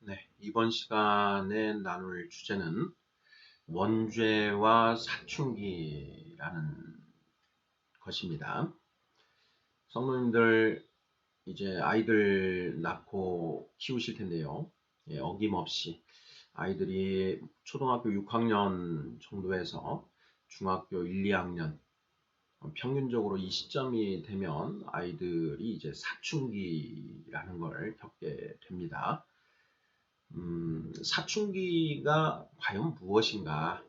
네, 이번 시간에 나눌 주제는 원죄와 사춘기라는 것입니다. 성도님들 이제 아이들 낳고 키우실 텐데요. 어김없이 아이들이 초등학교 6학년 정도에서 중학교 1, 2학년 평균적으로 이 시점이 되면 아이들이 이제 사춘기라는 걸 겪게 됩니다. 사춘기가 과연 무엇인가?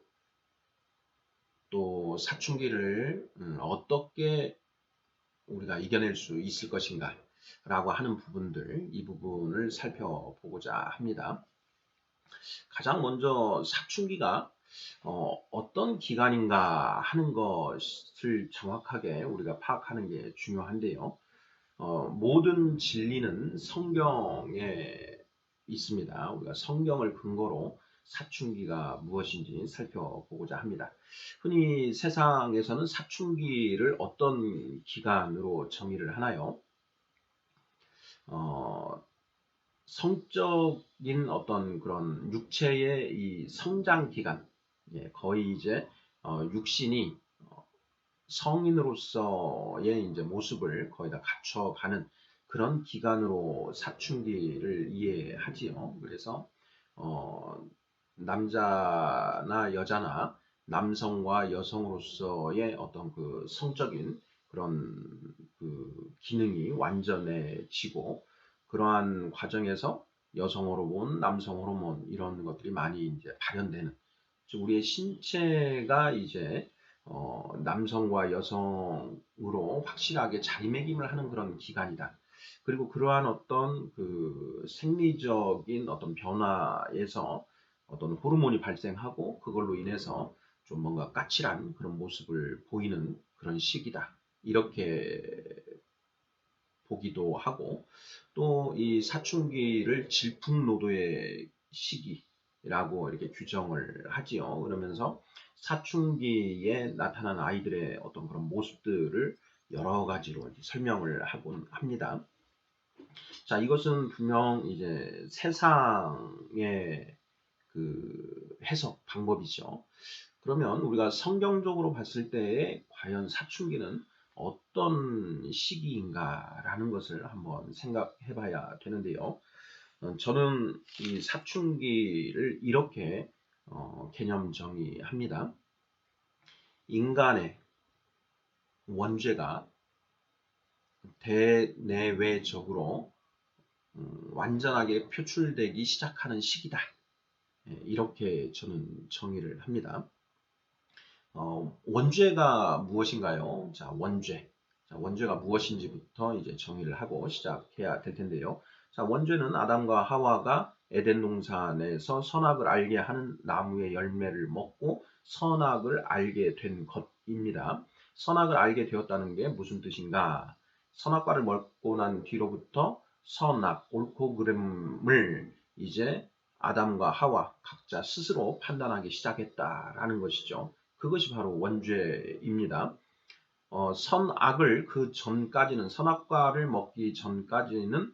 또 사춘기를 어떻게 우리가 이겨낼 수 있을 것인가? 라고 하는 부분들, 이 부분을 살펴보고자 합니다. 가장 먼저 사춘기가 어떤 기간인가 하는 것을 정확하게 우리가 파악하는 게 중요한데요. 모든 진리는 성경에 있습니다. 우리가 성경을 근거로 사춘기가 무엇인지 살펴보고자 합니다. 흔히 세상에서는 사춘기를 어떤 기간으로 정의를 하나요? 성적인 어떤 그런 육체의 이 성장 기간, 거의 이제 육신이 성인으로서의 이제 모습을 거의 다 갖춰가는 그런 기간으로 사춘기를 이해하지요. 그래서 남자나 여자나 남성과 여성으로서의 어떤 그 성적인 그런 그 기능이 완전해지고, 그러한 과정에서 여성 호르몬, 남성 호르몬 이런 것들이 많이 이제 발현되는, 즉 우리의 신체가 이제 남성과 여성으로 확실하게 자리매김을 하는 그런 기간이다. 그리고 그러한 어떤 그 생리적인 어떤 변화에서 어떤 호르몬이 발생하고 그걸로 인해서 좀 뭔가 까칠한 그런 모습을 보이는 그런 시기다. 이렇게 보기도 하고, 또 이 사춘기를 질풍노도의 시기라고 이렇게 규정을 하지요. 그러면서 사춘기에 나타난 아이들의 어떤 그런 모습들을 여러 가지로 설명을 하곤 합니다. 자, 이것은 분명 이제 세상의 그 해석 방법이죠. 그러면 우리가 성경적으로 봤을 때 과연 사춘기는 어떤 시기인가라는 것을 한번 생각해 봐야 되는데요. 저는 이 사춘기를 이렇게 개념 정의합니다. 인간의 원죄가 대내외적으로 완전하게 표출되기 시작하는 시기다. 이렇게 저는 정의를 합니다. 원죄가 무엇인가요? 자, 원죄가 무엇인지부터 이제 정의를 하고 시작해야 될 텐데요. 자, 원죄는 아담과 하와가 에덴 동산에서 선악을 알게 하는 나무의 열매를 먹고 선악을 알게 된 것입니다. 선악을 알게 되었다는 게 무슨 뜻인가? 선악과를 먹고 난 뒤로부터 선악, 옳고 그름을 이제 아담과 하와 각자 스스로 판단하기 시작했다라는 것이죠. 그것이 바로 원죄입니다. 선악을 그 전까지는, 선악과를 먹기 전까지는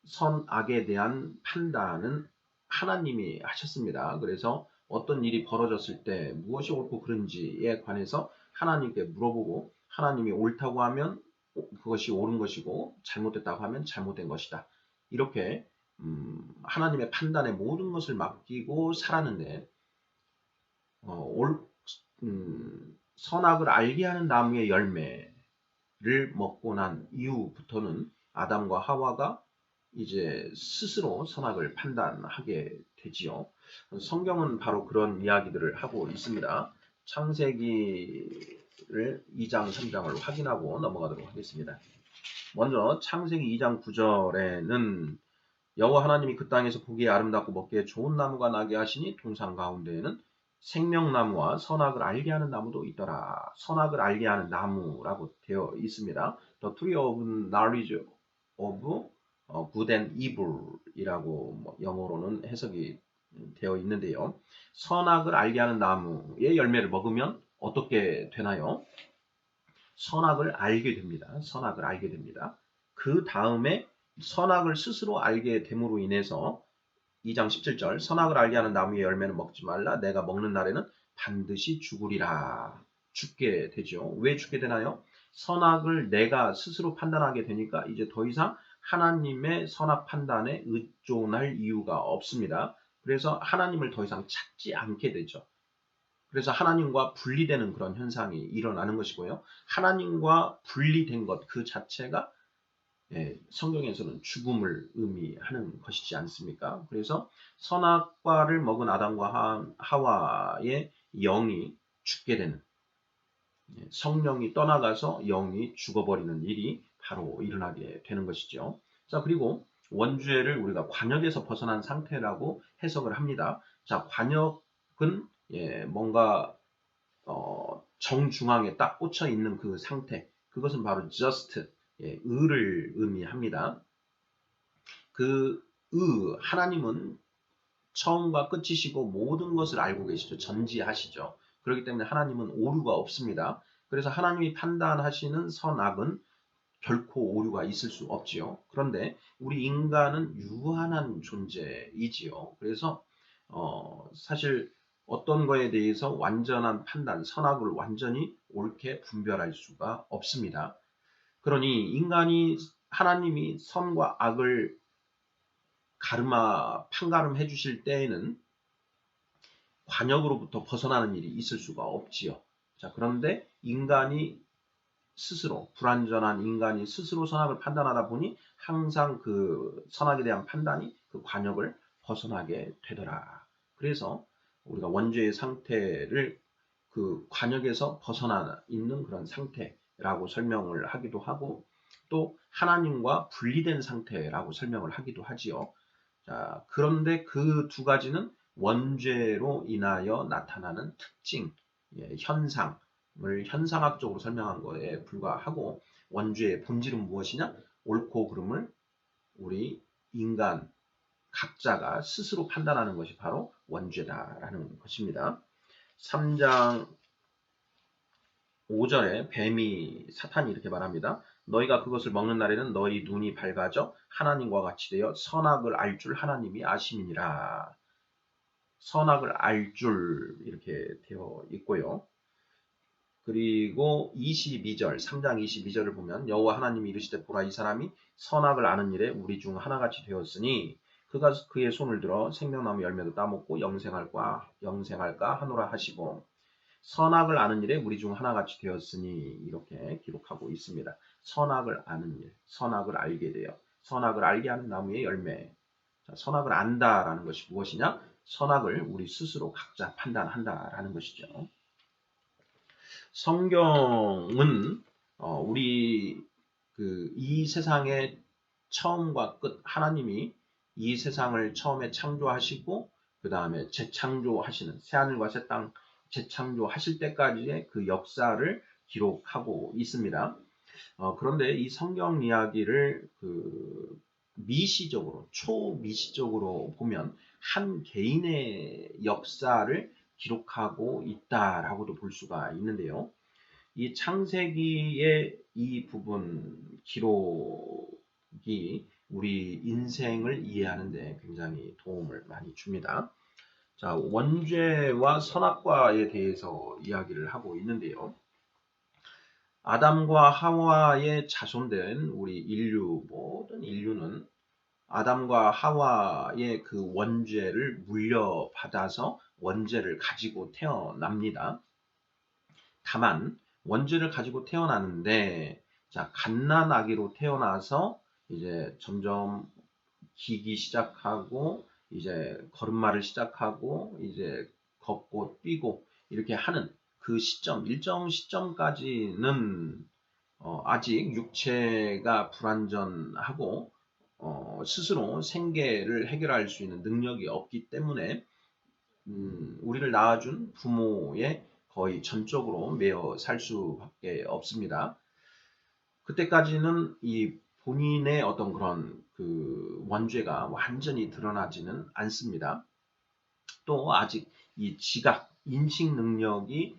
선악에 대한 판단은 하나님이 하셨습니다. 그래서 어떤 일이 벌어졌을 때 무엇이 옳고 그른지에 관해서 하나님께 물어보고, 하나님이 옳다고 하면 그것이 옳은 것이고 잘못됐다고 하면 잘못된 것이다. 이렇게 하나님의 판단에 모든 것을 맡기고 살았는데, 선악을 알게 하는 나무의 열매를 먹고 난 이후부터는 아담과 하와가 이제 스스로 선악을 판단하게 되지요. 성경은 바로 그런 이야기들을 하고 있습니다. 창세기를 2장, 3장을 확인하고 넘어가도록 하겠습니다. 먼저 창세기 2장 9절에는 여호와 하나님이 그 땅에서 보기에 아름답고 먹기에 좋은 나무가 나게 하시니 동산 가운데에는 생명나무와 선악을 알게 하는 나무도 있더라. 선악을 알게 하는 나무라고 되어 있습니다. The tree of knowledge of good and evil이라고 영어로는 해석이 되어 있는데요. 선악을 알게 하는 나무의 열매를 먹으면 어떻게 되나요? 선악을 알게 됩니다. 선악을 알게 됩니다. 그 다음에 선악을 스스로 알게 됨으로 인해서 2장 17절 선악을 알게 하는 나무의 열매는 먹지 말라. 내가 먹는 날에는 반드시 죽으리라. 죽게 되죠. 왜 죽게 되나요? 선악을 내가 스스로 판단하게 되니까 이제 더 이상 하나님의 선악 판단에 의존할 이유가 없습니다. 그래서 하나님을 더 이상 찾지 않게 되죠. 그래서 하나님과 분리되는 그런 현상이 일어나는 것이고요. 하나님과 분리된 것 그 자체가 성경에서는 죽음을 의미하는 것이지 않습니까? 그래서 선악과를 먹은 아담과 하와의 영이 죽게 되는, 성령이 떠나가서 영이 죽어버리는 일이 바로 일어나게 되는 것이죠. 자, 그리고 원죄를 우리가 관역에서 벗어난 상태라고 해석을 합니다. 자, 관역은 뭔가 정중앙에 딱 꽂혀 있는 그 상태, 그것은 바로 just, 의를 의미합니다. 하나님은 처음과 끝이시고 모든 것을 알고 계시죠. 전지하시죠. 그렇기 때문에 하나님은 오류가 없습니다. 그래서 하나님이 판단하시는 선악은 결코 오류가 있을 수 없지요. 그런데 우리 인간은 유한한 존재이지요. 그래서 사실 어떤 거에 대해서 완전한 판단, 선악을 완전히 옳게 분별할 수가 없습니다. 그러니 인간이 하나님이 선과 악을 판가름해 주실 때에는 관역으로부터 벗어나는 일이 있을 수가 없지요. 자, 그런데 인간이 스스로, 불완전한 인간이 스스로 선악을 판단하다 보니 항상 그 선악에 대한 판단이 그 관역을 벗어나게 되더라. 그래서 우리가 원죄의 상태를 그 관역에서 벗어나 있는 그런 상태라고 설명을 하기도 하고, 또 하나님과 분리된 상태라고 설명을 하기도 하지요. 자, 그런데 그 두 가지는 원죄로 인하여 나타나는 특징, 현상을 현상학적으로 설명한 것에 불과하고, 원죄의 본질은 무엇이냐? 옳고 그름을 우리 인간 각자가 스스로 판단하는 것이 바로 원죄다라는 것입니다. 3장 5절에 사탄이 이렇게 말합니다. 너희가 그것을 먹는 날에는 너희 눈이 밝아져 하나님과 같이 되어 선악을 알 줄 하나님이 아심이니라. 선악을 알 줄 이렇게 되어 있고요. 그리고 22절, 3장 22절을 보면 여호와 하나님이 이르시되 보라 이 사람이 선악을 아는 일에 우리 중 하나같이 되었으니 그가 그의 손을 들어 생명나무 열매도 따먹고 영생할까 하노라 하시고, 선악을 아는 일에 우리 중 하나같이 되었으니 이렇게 기록하고 있습니다. 선악을 아는 일, 선악을 알게 되어, 선악을 알게 하는 나무의 열매. 자, 선악을 안다라는 것이 무엇이냐? 선악을 우리 스스로 각자 판단한다라는 것이죠. 성경은 우리 이 세상의 처음과 끝, 하나님이 이 세상을 처음에 창조하시고 그 다음에 재창조하시는, 새하늘과 새 땅 재창조하실 때까지의 그 역사를 기록하고 있습니다. 그런데 이 성경 이야기를 미시적으로, 초미시적으로 보면 한 개인의 역사를 기록하고 있다라고도 볼 수가 있는데요. 이 창세기의 이 부분 기록이 우리 인생을 이해하는 데 굉장히 도움을 많이 줍니다. 자, 원죄와 선악과에 대해서 이야기를 하고 있는데요. 아담과 하와의 자손된 우리 모든 인류는 아담과 하와의 그 원죄를 물려받아서 원죄를 가지고 태어납니다. 다만 원죄를 가지고 태어나는데, 자, 갓난아기로 태어나서 이제 점점 기기 시작하고 이제 걸음마를 시작하고 이제 걷고 뛰고 이렇게 하는 그 시점, 일정 시점까지는 아직 육체가 불완전하고 스스로 생계를 해결할 수 있는 능력이 없기 때문에 우리를 낳아준 부모의 거의 전적으로 매여 살 수밖에 없습니다. 그때까지는 이 본인의 어떤 그런 그 원죄가 완전히 드러나지는 않습니다. 또 아직 이 지각, 인식 능력이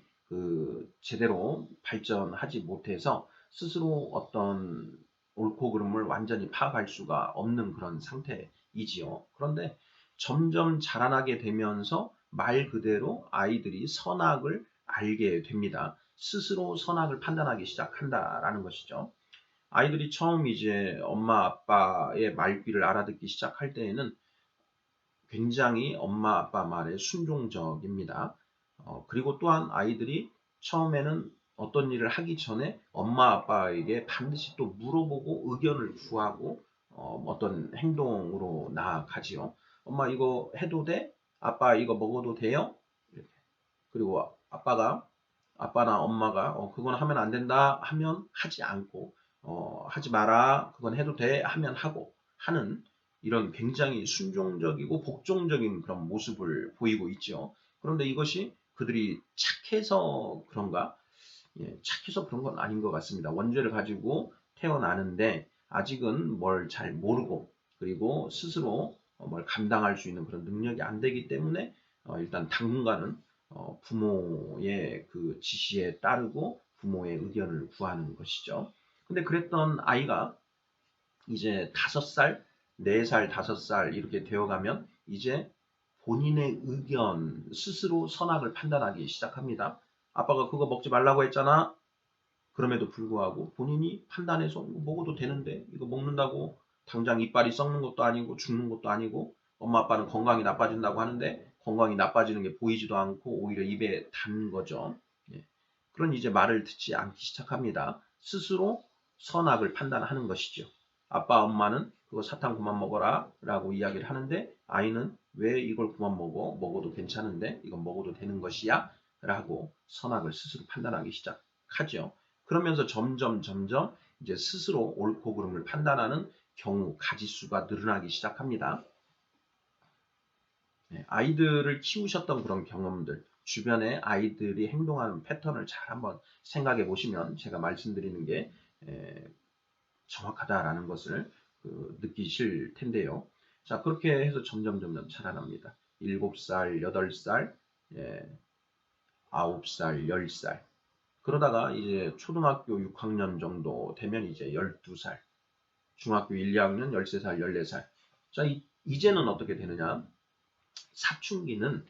제대로 발전하지 못해서 스스로 어떤 옳고 그름을 완전히 파악할 수가 없는 그런 상태이지요. 그런데 점점 자라나게 되면서 말 그대로 아이들이 선악을 알게 됩니다. 스스로 선악을 판단하기 시작한다라는 것이죠. 아이들이 처음 이제 엄마 아빠의 말귀를 알아듣기 시작할 때에는 굉장히 엄마 아빠 말에 순종적입니다. 그리고 또한 아이들이 처음에는 어떤 일을 하기 전에 엄마 아빠에게 반드시 또 물어보고 의견을 구하고 어떤 행동으로 나아가지요. 엄마 이거 해도 돼? 아빠 이거 먹어도 돼요? 이렇게. 그리고 아빠나 엄마가 그건 하면 안 된다 하면 하지 않고 하지 마라 그건 해도 돼 하면 하고 하는 이런 굉장히 순종적이고 복종적인 그런 모습을 보이고 있죠. 그런데 이것이 그들이 착해서 그런가? 예, 착해서 그런 건 아닌 것 같습니다. 원죄를 가지고 태어나는데 아직은 뭘 잘 모르고 그리고 스스로 뭘 감당할 수 있는 그런 능력이 안 되기 때문에 일단 당분간은 부모의 그 지시에 따르고 부모의 의견을 구하는 것이죠. 근데 그랬던 아이가 이제 5살, 4살, 5살 이렇게 되어가면 이제 본인의 의견, 스스로 선악을 판단하기 시작합니다. 아빠가 그거 먹지 말라고 했잖아. 그럼에도 불구하고 본인이 판단해서 이거 먹어도 되는데 이거 먹는다고 당장 이빨이 썩는 것도 아니고 죽는 것도 아니고 엄마 아빠는 건강이 나빠진다고 하는데 건강이 나빠지는 게 보이지도 않고 오히려 입에 닿는 거죠. 예. 그런 이제 말을 듣지 않기 시작합니다. 스스로 선악을 판단하는 것이죠. 아빠 엄마는 그거 사탕 그만 먹어라 라고 이야기를 하는데 아이는 왜 이걸 그만 먹어도 괜찮은데 이건 먹어도 되는 것이야 라고 선악을 스스로 판단하기 시작하죠. 그러면서 점점 이제 스스로 옳고 그름을 판단하는 경우 가지수가 늘어나기 시작합니다. 아이들을 키우셨던 그런 경험들, 주변에 아이들이 행동하는 패턴을 잘 한번 생각해 보시면 제가 말씀드리는 게 정확하다라는 것을 느끼실 텐데요. 자, 그렇게 해서 점점 자라납니다. 7살, 8살, 9살, 10살. 그러다가 이제 초등학교 6학년 정도 되면 이제 12살, 중학교 1, 2학년 13살, 14살. 자, 이제는 어떻게 되느냐? 사춘기는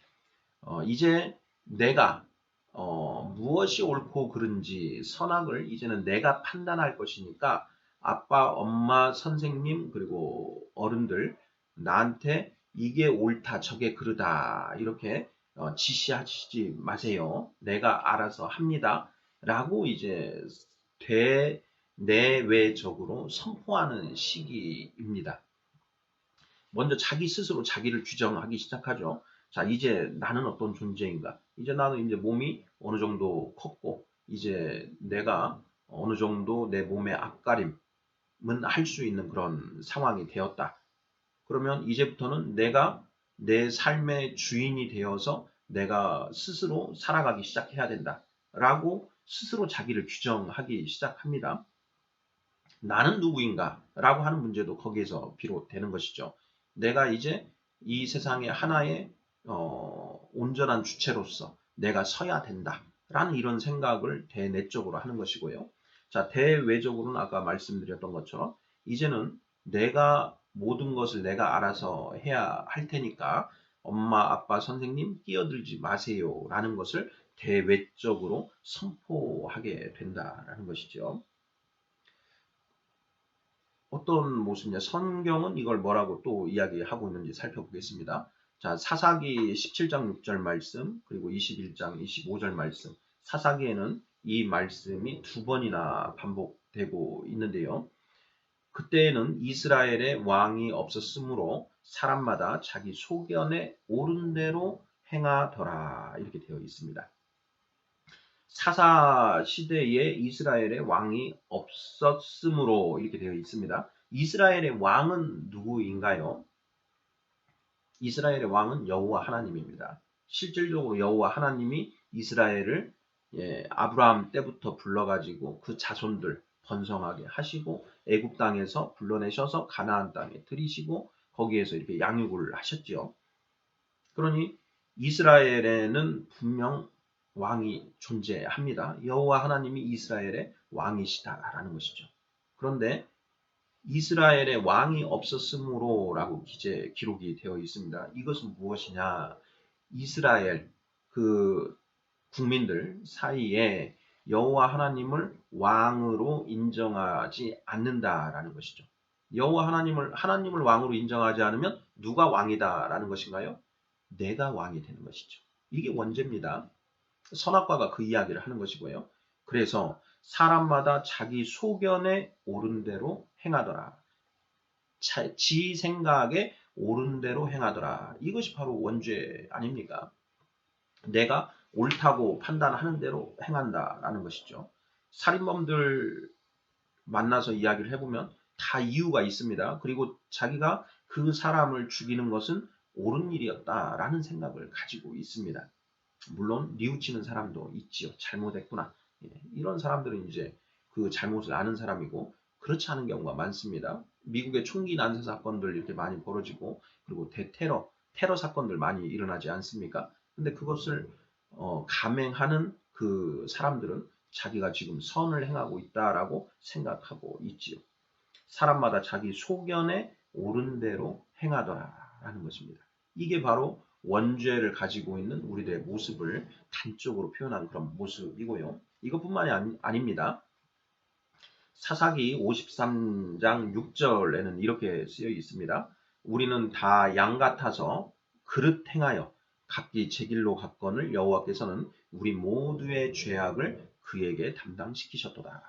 이제 내가 무엇이 옳고 그른지 선악을 이제는 내가 판단할 것이니까 아빠, 엄마, 선생님 그리고 어른들 나한테 이게 옳다, 저게 그르다 이렇게 지시하시지 마세요. 내가 알아서 합니다. 라고 이제 대내외적으로 선포하는 시기입니다. 먼저 자기 스스로 자기를 규정하기 시작하죠. 자, 이제 나는 어떤 존재인가? 이제 나는 이제 몸이 어느 정도 컸고, 이제 내가 어느 정도 내 몸의 앞가림은 할 수 있는 그런 상황이 되었다. 그러면 이제부터는 내가 내 삶의 주인이 되어서 내가 스스로 살아가기 시작해야 된다. 라고 스스로 자기를 규정하기 시작합니다. 나는 누구인가? 라고 하는 문제도 거기에서 비롯되는 것이죠. 내가 이제 이 세상의 하나의 온전한 주체로서 내가 서야 된다. 라는 이런 생각을 대내적으로 하는 것이고요. 자, 대외적으로는 아까 말씀드렸던 것처럼 이제는 내가 모든 것을 내가 알아서 해야 할 테니까 엄마, 아빠, 선생님 끼어들지 마세요. 라는 것을 대외적으로 선포하게 된다라는 것이죠. 어떤 모습이냐? 성경은 이걸 뭐라고 또 이야기하고 있는지 살펴보겠습니다. 자, 사사기 17장 6절 말씀, 그리고 21장 25절 말씀. 사사기에는 이 말씀이 2번이나 반복되고 있는데요. 그때에는 이스라엘의 왕이 없었으므로 사람마다 자기 소견에 옳은 대로 행하더라. 이렇게 되어 있습니다. 사사 시대에 이스라엘의 왕이 없었으므로 이렇게 되어 있습니다. 이스라엘의 왕은 누구인가요? 이스라엘의 왕은 여호와 하나님입니다. 실질적으로 여호와 하나님이 이스라엘을 아브라함 때부터 불러가지고 그 자손들 번성하게 하시고 애굽 땅에서 불러내셔서 가나안 땅에 들이시고 거기에서 이렇게 양육을 하셨죠. 그러니 이스라엘에는 분명 왕이 존재합니다. 여호와 하나님이 이스라엘의 왕이시다라는 것이죠. 그런데 이스라엘에 왕이 없었으므로라고 기록이 되어 있습니다. 이것은 무엇이냐? 이스라엘 그 국민들 사이에 여호와 하나님을 왕으로 인정하지 않는다라는 것이죠. 여호와 하나님을 왕으로 인정하지 않으면 누가 왕이다라는 것인가요? 내가 왕이 되는 것이죠. 이게 원죄입니다. 선악과가 그 이야기를 하는 것이고요. 그래서 사람마다 자기 소견에 옳은 대로 행하더라. 지 생각에 옳은 대로 행하더라. 이것이 바로 원죄 아닙니까? 내가 옳다고 판단하는 대로 행한다라는 것이죠. 살인범들 만나서 이야기를 해보면 다 이유가 있습니다. 그리고 자기가 그 사람을 죽이는 것은 옳은 일이었다라는 생각을 가지고 있습니다. 물론 뉘우치는 사람도 있지요. 잘못했구나. 이런 사람들은 이제 그 잘못을 아는 사람이고 그렇지 않은 경우가 많습니다. 미국의 총기 난사 사건들 이렇게 많이 벌어지고 그리고 테러 사건들 많이 일어나지 않습니까? 근데 그것을 감행하는 그 사람들은 자기가 지금 선을 행하고 있다라고 생각하고 있지요. 사람마다 자기 소견에 옳은 대로 행하더라라는 것입니다. 이게 바로 원죄를 가지고 있는 우리들의 모습을 단적으로 표현한 그런 모습이고요. 이것뿐만이 아닙니다. 사사기 53장 6절에는 이렇게 쓰여 있습니다. 우리는 다 양 같아서 그릇 행하여 각기 제 길로 갔거늘 여호와께서는 우리 모두의 죄악을 그에게 담당시키셨도다.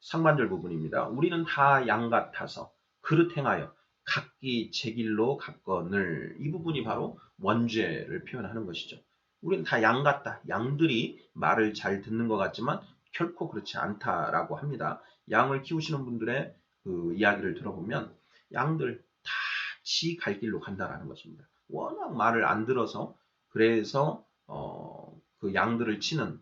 상반절 부분입니다. 우리는 다 양 같아서 그릇 행하여 각기 제 길로 갔거늘. 이 부분이 바로 원죄를 표현하는 것이죠. 우리는 다 양 같다. 양들이 말을 잘 듣는 것 같지만 결코 그렇지 않다라고 합니다. 양을 키우시는 분들의 그 이야기를 들어보면 양들 다 지 갈 길로 간다라는 것입니다. 워낙 말을 안 들어서 그래서 그 양들을 치는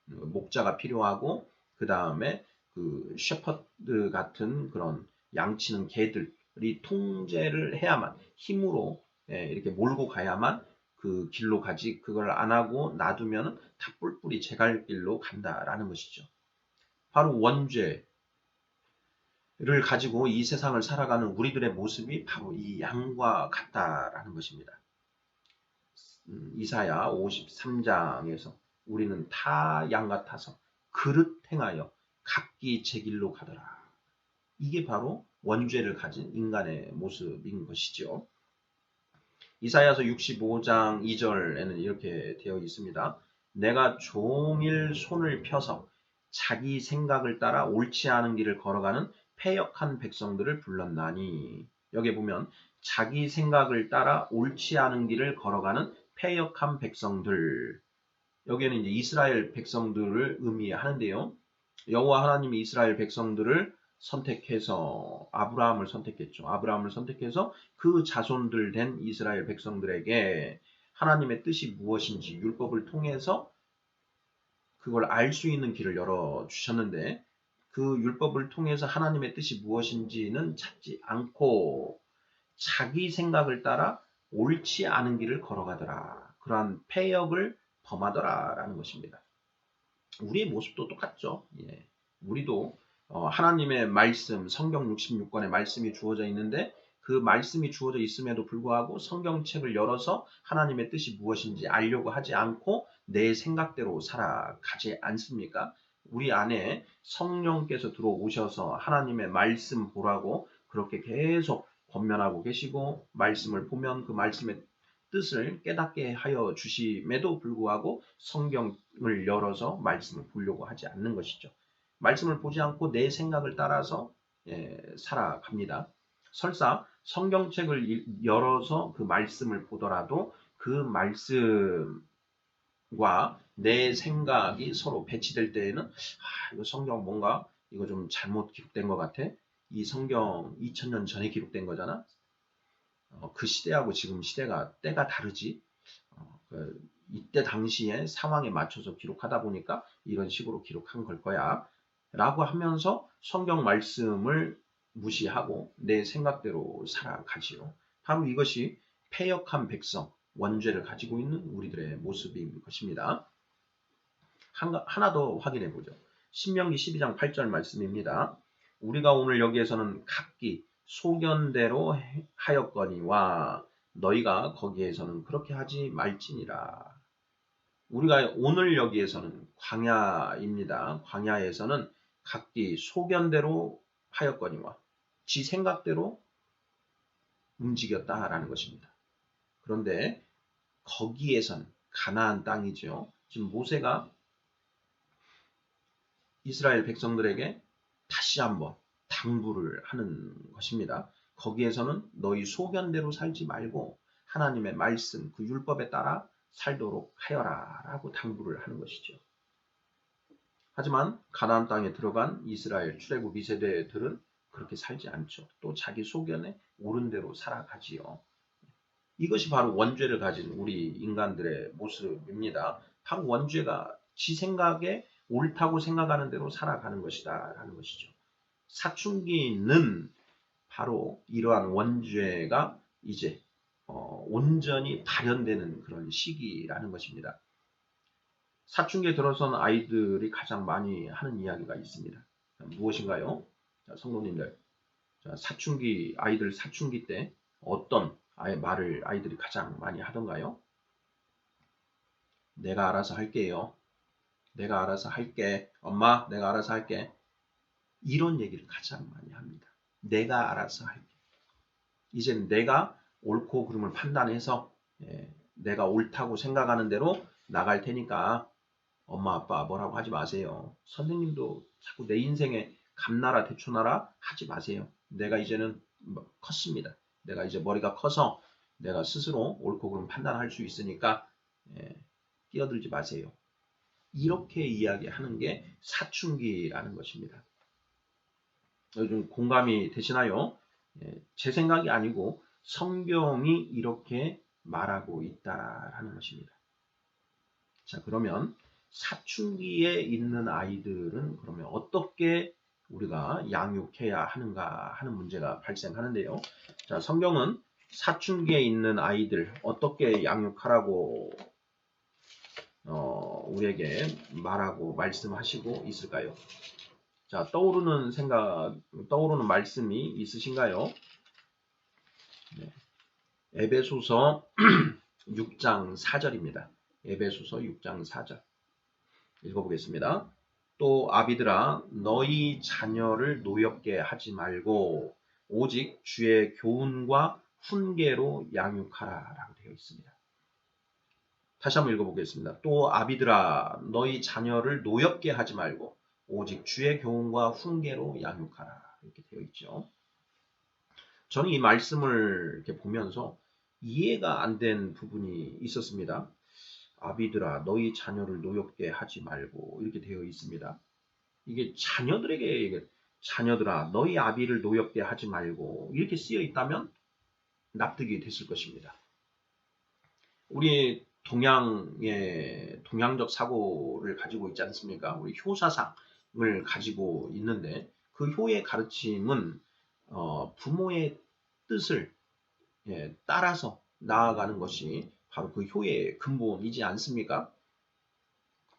목자가 필요하고 그 다음에 그 셰퍼드 같은 그런 양치는 개들이 통제를 해야만 힘으로 이렇게 몰고 가야만 그 길로 가지 그걸 안 하고 놔두면 다 뿔뿔이 제갈 길로 간다라는 것이죠. 바로 원죄를 가지고 이 세상을 살아가는 우리들의 모습이 바로 이 양과 같다라는 것입니다. 이사야 53장에서 우리는 다 양 같아서 그릇 행하여 각기 제 길로 가더라. 이게 바로 원죄를 가진 인간의 모습인 것이죠. 이사야서 65장 2절에는 이렇게 되어 있습니다. 내가 종일 손을 펴서 자기 생각을 따라 옳지 않은 길을 걸어가는 패역한 백성들을 불렀나니. 여기 보면 자기 생각을 따라 옳지 않은 길을 걸어가는 패역한 백성들. 여기에는 이제 이스라엘 백성들을 의미하는데요. 여호와 하나님이 이스라엘 백성들을 선택해서 아브라함을 선택했죠. 아브라함을 선택해서 그 자손들 된 이스라엘 백성들에게 하나님의 뜻이 무엇인지 율법을 통해서 그걸 알 수 있는 길을 열어주셨는데 그 율법을 통해서 하나님의 뜻이 무엇인지는 찾지 않고 자기 생각을 따라 옳지 않은 길을 걸어가더라. 그러한 패역을 범하더라라는 것입니다. 우리의 모습도 똑같죠. 예. 우리도 하나님의 말씀, 성경 66권의 말씀이 주어져 있는데 그 말씀이 주어져 있음에도 불구하고 성경책을 열어서 하나님의 뜻이 무엇인지 알려고 하지 않고 내 생각대로 살아가지 않습니까? 우리 안에 성령께서 들어오셔서 하나님의 말씀 보라고 그렇게 계속 권면하고 계시고 말씀을 보면 그 말씀의 뜻을 깨닫게 하여 주심에도 불구하고 성경을 열어서 말씀을 보려고 하지 않는 것이죠. 말씀을 보지 않고 내 생각을 따라서 살아갑니다. 설사 성경책을 열어서 그 말씀을 보더라도 그 말씀과 내 생각이 서로 배치될 때에는 이거 성경 뭔가 이거 좀 잘못 기록된 것 같아. 이 성경 2000년 전에 기록된 거잖아. 그 시대하고 지금 시대가 때가 다르지. 이때 당시에 상황에 맞춰서 기록하다 보니까 이런 식으로 기록한 걸 거야. 라고 하면서 성경 말씀을 무시하고 내 생각대로 살아가지요. 바로 이것이 패역한 백성, 원죄를 가지고 있는 우리들의 모습인 것입니다. 하나 더 확인해 보죠. 신명기 12장 8절 말씀입니다. 우리가 오늘 여기에서는 각기 소견대로 하였거니와 너희가 거기에서는 그렇게 하지 말지니라. 우리가 오늘 여기에서는 광야입니다. 광야에서는 각기 소견대로 하였거니와 지 생각대로 움직였다라는 것입니다. 그런데 거기에선 가나안 땅이죠. 지금 모세가 이스라엘 백성들에게 다시 한번 당부를 하는 것입니다. 거기에서는 너희 소견대로 살지 말고 하나님의 말씀, 그 율법에 따라 살도록 하여라 라고 당부를 하는 것이죠. 하지만 가나안 땅에 들어간 이스라엘 출애굽 2세대들은 그렇게 살지 않죠. 또 자기 소견에 옳은 대로 살아가지요. 이것이 바로 원죄를 가진 우리 인간들의 모습입니다. 바로 원죄가 지 생각에 옳다고 생각하는 대로 살아가는 것이다 라는 것이죠. 사춘기는 바로 이러한 원죄가 이제 온전히 발현되는 그런 시기라는 것입니다. 사춘기에 들어서는 아이들이 가장 많이 하는 이야기가 있습니다. 무엇인가요? 자, 성도님들, 사춘기 아이들 사춘기 때 어떤 말을 아이들이 가장 많이 하던가요? 내가 알아서 할게요. 내가 알아서 할게. 엄마, 내가 알아서 할게. 이런 얘기를 가장 많이 합니다. 내가 알아서 할게. 이제는 내가 옳고 그름을 판단해서 내가 옳다고 생각하는 대로 나갈 테니까 엄마 아빠 뭐라고 하지 마세요. 선생님도 자꾸 내 인생에 감나라 대초나라 하지 마세요. 내가 이제는 컸습니다. 내가 이제 머리가 커서 내가 스스로 옳고 그름 판단할 수 있으니까 끼어들지 마세요. 이렇게 이야기하는 게 사춘기라는 것입니다. 좀 공감이 되시나요? 제 생각이 아니고 성경이 이렇게 말하고 있다라는 것입니다. 자, 그러면 사춘기에 있는 아이들은 그러면 어떻게 우리가 양육해야 하는가 하는 문제가 발생하는데요. 자, 성경은 사춘기에 있는 아이들 어떻게 양육하라고 우리에게 말하고 말씀하시고 있을까요? 자, 떠오르는 말씀이 있으신가요? 네. 에베소서 6장 4절입니다. 에베소서 6장 4절. 읽어보겠습니다. 또 아비들아 너희 자녀를 노엽게 하지 말고 오직 주의 교훈과 훈계로 양육하라 라고 되어 있습니다. 다시 한번 읽어보겠습니다. 또 아비들아 너희 자녀를 노엽게 하지 말고 오직 주의 교훈과 훈계로 양육하라 이렇게 되어 있죠. 저는 이 말씀을 이렇게 보면서 이해가 안 된 부분이 있었습니다. 아비들아 너희 자녀를 노엽게 하지 말고 이렇게 되어 있습니다. 이게 자녀들아 너희 아비를 노엽게 하지 말고 이렇게 쓰여 있다면 납득이 됐을 것입니다. 우리 동양적 사고를 가지고 있지 않습니까? 우리 효사상을 가지고 있는데 그 효의 가르침은 부모의 뜻을 따라서 나아가는 것이 바로 그 효의 근본이지 않습니까?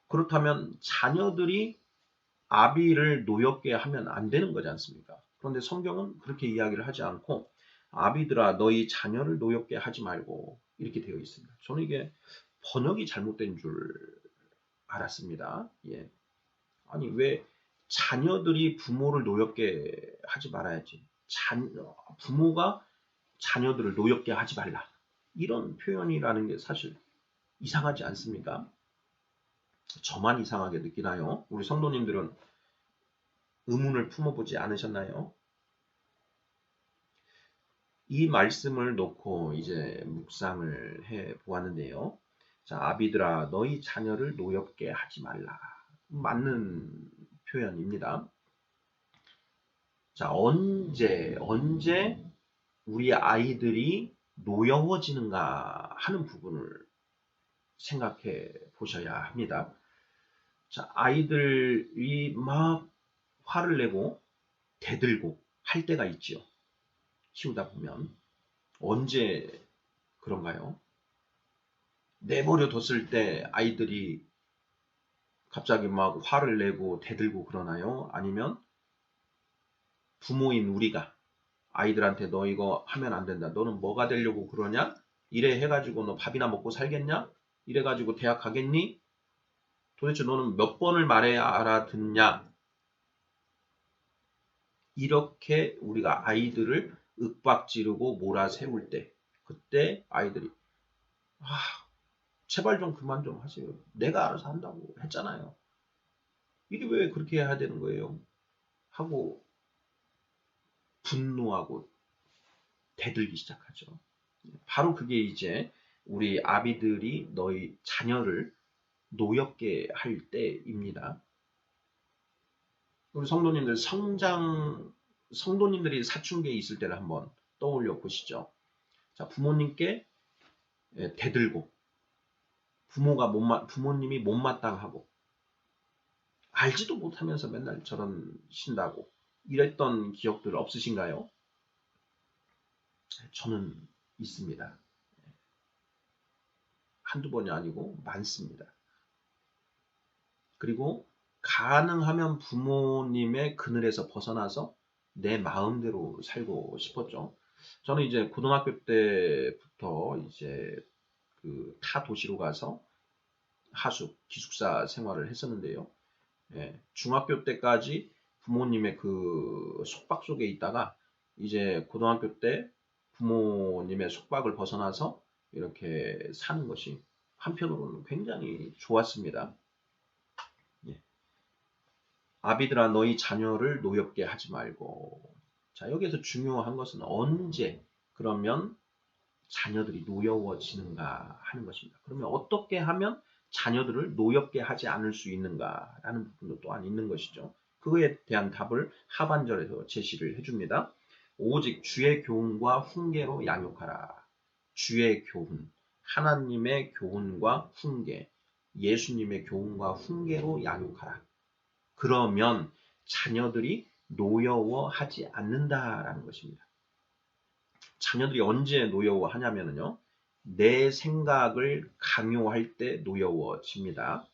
그렇다면 자녀들이 아비를 노엽게 하면 안 되는 거지 않습니까? 그런데 성경은 그렇게 이야기를 하지 않고 아비들아 너희 자녀를 노엽게 하지 말고 이렇게 되어 있습니다. 저는 이게 번역이 잘못된 줄 알았습니다. 예. 아니 왜 자녀들이 부모를 노엽게 하지 말아야지. 부모가 자녀들을 노엽게 하지 말라. 이런 표현이라는 게 사실 이상하지 않습니까? 저만 이상하게 느끼나요? 우리 성도님들은 의문을 품어보지 않으셨나요? 이 말씀을 놓고 이제 묵상을 해 보았는데요. 자, 아비들아, 너희 자녀를 노엽게 하지 말라. 맞는 표현입니다. 자, 언제 우리 아이들이 노여워지는가 하는 부분을 생각해 보셔야 합니다. 자, 아이들이 막 화를 내고 대들고 할 때가 있지요. 키우다 보면. 언제 그런가요? 내버려 뒀을 때 아이들이 갑자기 막 화를 내고 대들고 그러나요? 아니면 부모인 우리가 아이들한테 너 이거 하면 안 된다. 너는 뭐가 되려고 그러냐? 이래 해가지고 너 밥이나 먹고 살겠냐? 이래가지고 대학 가겠니? 도대체 너는 몇 번을 말해야 알아듣냐? 이렇게 우리가 아이들을 윽박지르고 몰아세울 때, 그때 아이들이 제발 좀 그만 좀 하세요. 내가 알아서 한다고 했잖아요. 이게 왜 그렇게 해야 되는 거예요? 하고 분노하고 대들기 시작하죠. 바로 그게 이제 우리 아비들이 너희 자녀를 노엽게 할 때입니다. 우리 성도님들이 사춘기에 있을 때를 한번 떠올려 보시죠. 자, 부모님께 대들고, 부모님이 못마땅하고, 알지도 못하면서 맨날 저런 신다고, 이랬던 기억들 없으신가요? 저는 있습니다. 한두 번이 아니고 많습니다. 그리고 가능하면 부모님의 그늘에서 벗어나서 내 마음대로 살고 싶었죠. 저는 이제 고등학교 때부터 이제 그 타 도시로 가서 하숙, 기숙사 생활을 했었는데요. 중학교 때까지 부모님의 그 속박 속에 있다가 이제 고등학교 때 부모님의 속박을 벗어나서 이렇게 사는 것이 한편으로는 굉장히 좋았습니다. 아비들아 너희 자녀를 노엽게 하지 말고. 자, 여기에서 중요한 것은 언제 그러면 자녀들이 노여워지는가 하는 것입니다. 그러면 어떻게 하면 자녀들을 노엽게 하지 않을 수 있는가라는 부분도 또한 있는 것이죠. 그거에 대한 답을 하반절에서 제시를 해줍니다. 오직 주의 교훈과 훈계로 양육하라. 주의 교훈, 하나님의 교훈과 훈계, 예수님의 교훈과 훈계로 양육하라. 그러면 자녀들이 노여워하지 않는다라는 것입니다. 자녀들이 언제 노여워하냐면요. 내 생각을 강요할 때 노여워집니다.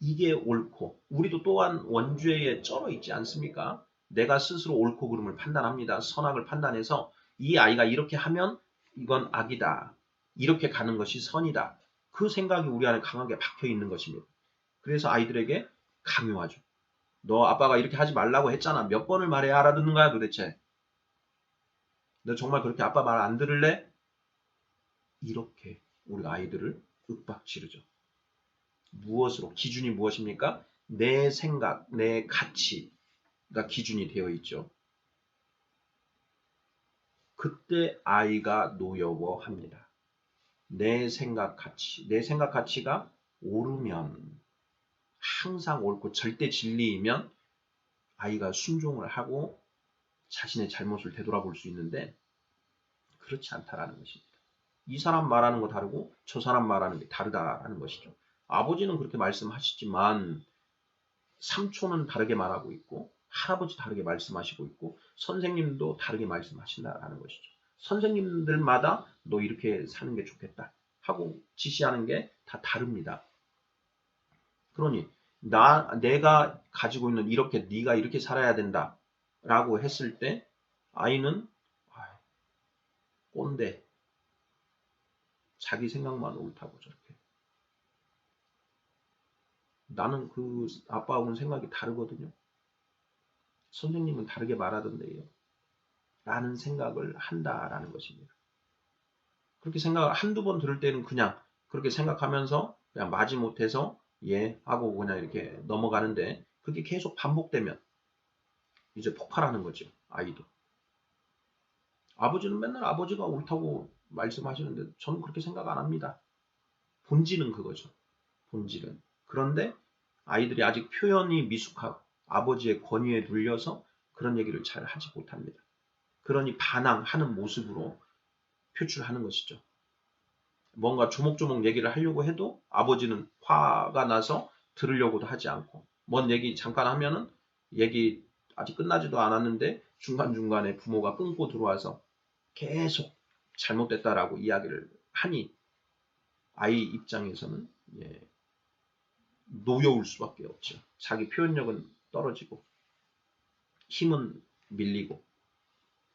이게 옳고 우리도 또한 원죄에 쩔어 있지 않습니까? 내가 스스로 옳고 그름을 판단합니다. 선악을 판단해서 이 아이가 이렇게 하면 이건 악이다. 이렇게 가는 것이 선이다. 그 생각이 우리 안에 강하게 박혀 있는 것입니다. 그래서 아이들에게 강요하죠. 너 아빠가 이렇게 하지 말라고 했잖아. 몇 번을 말해야 알아듣는 거야 도대체. 너 정말 그렇게 아빠 말 안 들을래? 이렇게 우리 아이들을 윽박지르죠. 무엇으로? 기준이 무엇입니까? 내 생각, 내 가치가 기준이 되어 있죠. 그때 아이가 노여워합니다. 내 생각 가치가 옳으면 항상 옳고 절대 진리이면 아이가 순종을 하고 자신의 잘못을 되돌아볼 수 있는데 그렇지 않다라는 것입니다. 이 사람 말하는 거 다르고 저 사람 말하는 게 다르다라는 것이죠. 아버지는 그렇게 말씀하시지만 삼촌은 다르게 말하고 있고 할아버지 다르게 말씀하시고 있고 선생님도 다르게 말씀하신다라는 것이죠. 선생님들마다 너 이렇게 사는 게 좋겠다 하고 지시하는 게 다 다릅니다. 그러니 내가 가지고 있는 이렇게 네가 이렇게 살아야 된다라고 했을 때 아이는 꼰대 자기 생각만 옳다고 저렇게 나는 그 아빠하고는 생각이 다르거든요. 선생님은 다르게 말하던데요. 라는 생각을 한다라는 것입니다. 그렇게 생각을 한두 번 들을 때는 그냥 그렇게 생각하면서 그냥 마지못해서 예 하고 그냥 이렇게 넘어가는데 그게 계속 반복되면 이제 폭발하는 거죠. 아이도. 아버지는 맨날 아버지가 옳다고 말씀하시는데 저는 그렇게 생각 안 합니다. 본질은 그거죠. 본질은. 그런데 아이들이 아직 표현이 미숙하고 아버지의 권위에 눌려서 그런 얘기를 잘 하지 못합니다. 그러니 반항하는 모습으로 표출하는 것이죠. 뭔가 조목조목 얘기를 하려고 해도 아버지는 화가 나서 들으려고도 하지 않고 뭔 얘기 잠깐 하면은 얘기 아직 끝나지도 않았는데 중간중간에 부모가 끊고 들어와서 계속 잘못됐다라고 이야기를 하니 아이 입장에서는 노여울 수밖에 없죠. 자기 표현력은 떨어지고 힘은 밀리고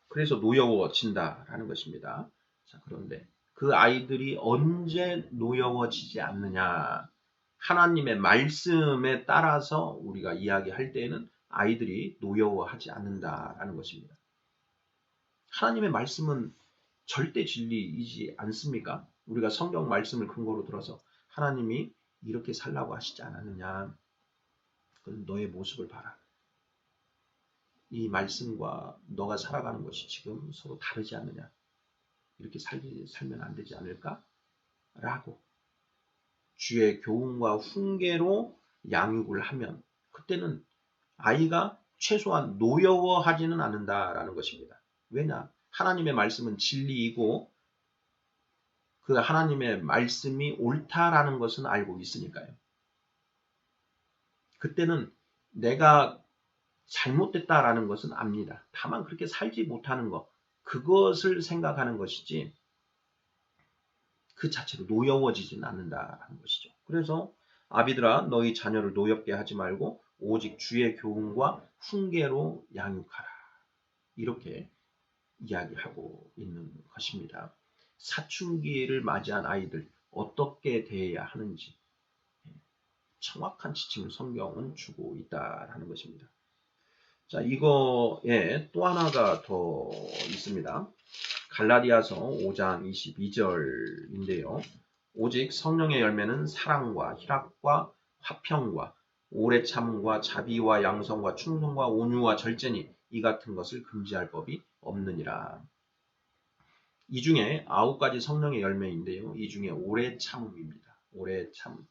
그래서 노여워진다라는 것입니다. 자, 그런데 그 아이들이 언제 노여워지지 않느냐? 하나님의 말씀에 따라서 우리가 이야기할 때에는 아이들이 노여워하지 않는다라는 것입니다. 하나님의 말씀은 절대 진리이지 않습니까? 우리가 성경 말씀을 근거로 들어서 하나님이 이렇게 살라고 하시지 않았느냐? 그건 너의 모습을 봐라. 이 말씀과 너가 살아가는 것이 지금 서로 다르지 않느냐? 이렇게 살면 안 되지 않을까? 라고 주의 교훈과 훈계로 양육을 하면 그때는 아이가 최소한 노여워하지는 않는다라는 것입니다. 왜냐? 하나님의 말씀은 진리이고 그 하나님의 말씀이 옳다라는 것은 알고 있으니까요. 그때는 내가 잘못됐다라는 것은 압니다. 다만 그렇게 살지 못하는 것, 그것을 생각하는 것이지 그 자체로 노여워지지는 않는다라는 것이죠. 그래서 아비들아 너희 자녀를 노엽게 하지 말고 오직 주의 교훈과 훈계로 양육하라. 이렇게 이야기하고 있는 것입니다. 사춘기를 맞이한 아이들 어떻게 대해야 하는지 정확한 지침을 성경은 주고 있다라는 것입니다. 자, 이거에 또 하나가 더 있습니다. 갈라디아서 5장 22절인데요. 오직 성령의 열매는 사랑과 희락과 화평과 오래 참음과 자비와 양성과 충성과 온유와 절제니 이 같은 것을 금지할 법이 없느니라. 이 중에 9가지 성령의 열매인데요. 이 중에 오래 참음입니다. 오래 참음.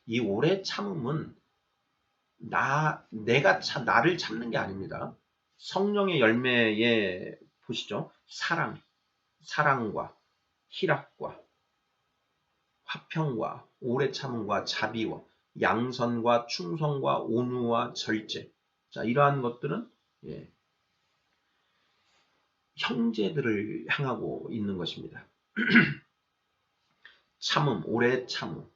이 오래 참음은 나를 참는 게 아닙니다. 성령의 열매에 보시죠. 사랑과 희락과 화평과 오래 참음과 자비와 양선과 충성과 온유와 절제. 자, 이러한 것들은 형제들을 향하고 있는 것입니다. 참음, 오래 참음.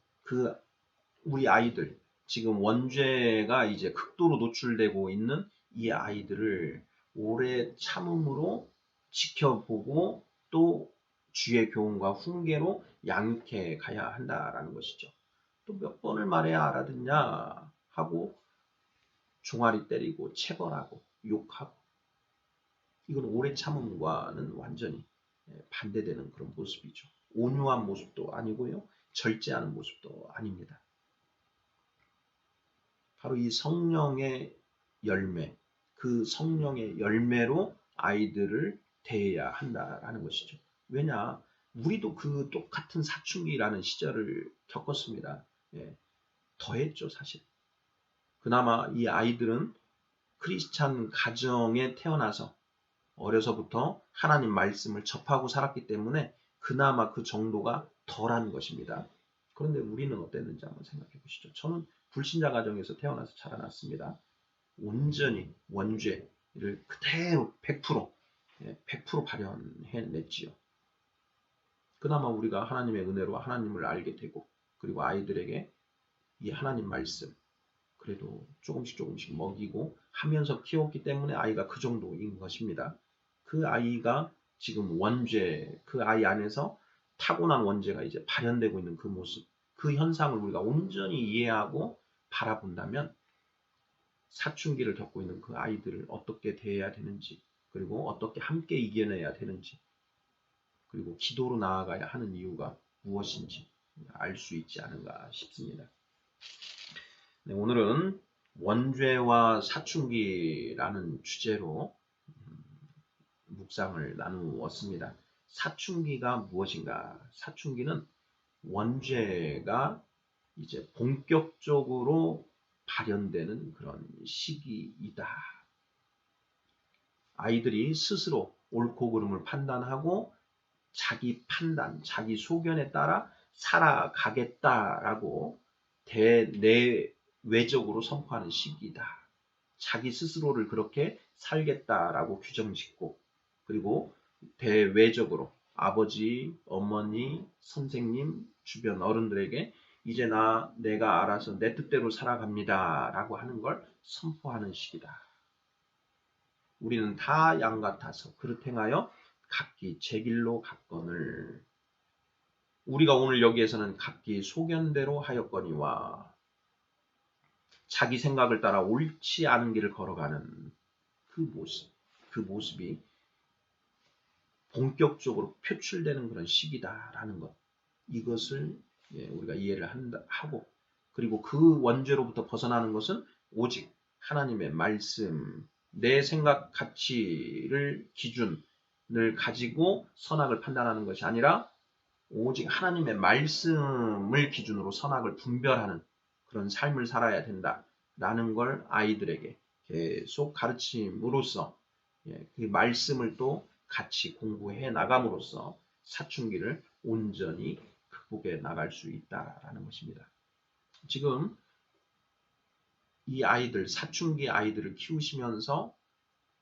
우리 아이들, 지금 원죄가 이제 극도로 노출되고 있는 이 아이들을 오래 참음으로 지켜보고 또 주의 교훈과 훈계로 양육해 가야 한다라는 것이죠. 또 몇 번을 말해야 알아듣냐 하고 종아리 때리고 체벌하고 욕하고 이건 오래 참음과는 완전히 반대되는 그런 모습이죠. 온유한 모습도 아니고요. 절제하는 모습도 아닙니다. 바로 이 성령의 열매, 그 성령의 열매로 아이들을 대해야 한다라는 것이죠. 왜냐? 우리도 그 똑같은 사춘기라는 시절을 겪었습니다. 더했죠, 사실. 그나마 이 아이들은 크리스찬 가정에 태어나서 어려서부터 하나님 말씀을 접하고 살았기 때문에 그나마 그 정도가 덜한 것입니다. 그런데 우리는 어땠는지 한번 생각해 보시죠. 저는 불신자 가정에서 태어나서 자라났습니다. 온전히 원죄를 그대로 100% 발현해냈지요. 그나마 우리가 하나님의 은혜로 하나님을 알게 되고 그리고 아이들에게 이 하나님 말씀 그래도 조금씩 먹이고 하면서 키웠기 때문에 아이가 그 정도인 것입니다. 그 아이가 지금 원죄, 그 아이 안에서 타고난 원죄가 이제 발현되고 있는 그 모습, 그 현상을 우리가 온전히 이해하고 바라본다면 사춘기를 겪고 있는 그 아이들을 어떻게 대해야 되는지, 그리고 어떻게 함께 이겨내야 되는지, 그리고 기도로 나아가야 하는 이유가 무엇인지 알 수 있지 않은가 싶습니다. 네, 오늘은 원죄와 사춘기라는 주제로 묵상을 나누었습니다. 사춘기가 무엇인가? 사춘기는 원죄가 이제 본격적으로 발현되는 그런 시기이다. 아이들이 스스로 옳고 그름을 판단하고 자기 판단, 자기 소견에 따라 살아가겠다라고 내외적으로 선포하는 시기이다. 자기 스스로를 그렇게 살겠다라고 규정짓고 그리고 대외적으로 아버지, 어머니, 선생님, 주변 어른들에게 이제 내가 알아서 내 뜻대로 살아갑니다 라고 하는 걸 선포하는 시기다. 우리는 다 양 같아서 그릇 행하여 각기 제 길로 갔거늘. 우리가 오늘 여기에서는 각기 소견대로 하였거니와 자기 생각을 따라 옳지 않은 길을 걸어가는 그 모습이 본격적으로 표출되는 그런 시기다라는 것. 이것을 우리가 이해를 하고, 그리고 그 원죄로부터 벗어나는 것은 오직 하나님의 말씀, 내 생각 가치를 기준을 가지고 선악을 판단하는 것이 아니라 오직 하나님의 말씀을 기준으로 선악을 분별하는 그런 삶을 살아야 된다라는 걸 아이들에게 계속 가르침으로써 그 말씀을 또 같이 공부해 나감으로써 사춘기를 온전히 극복해 나갈 수 있다라는 것입니다. 지금 이 아이들, 사춘기 아이들을 키우시면서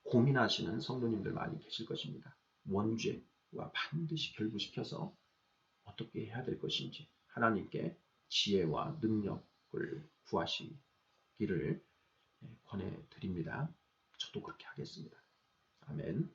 고민하시는 성도님들 많이 계실 것입니다. 원죄와 반드시 결부시켜서 어떻게 해야 될 것인지 하나님께 지혜와 능력을 구하시기를 권해드립니다. 저도 그렇게 하겠습니다. 아멘.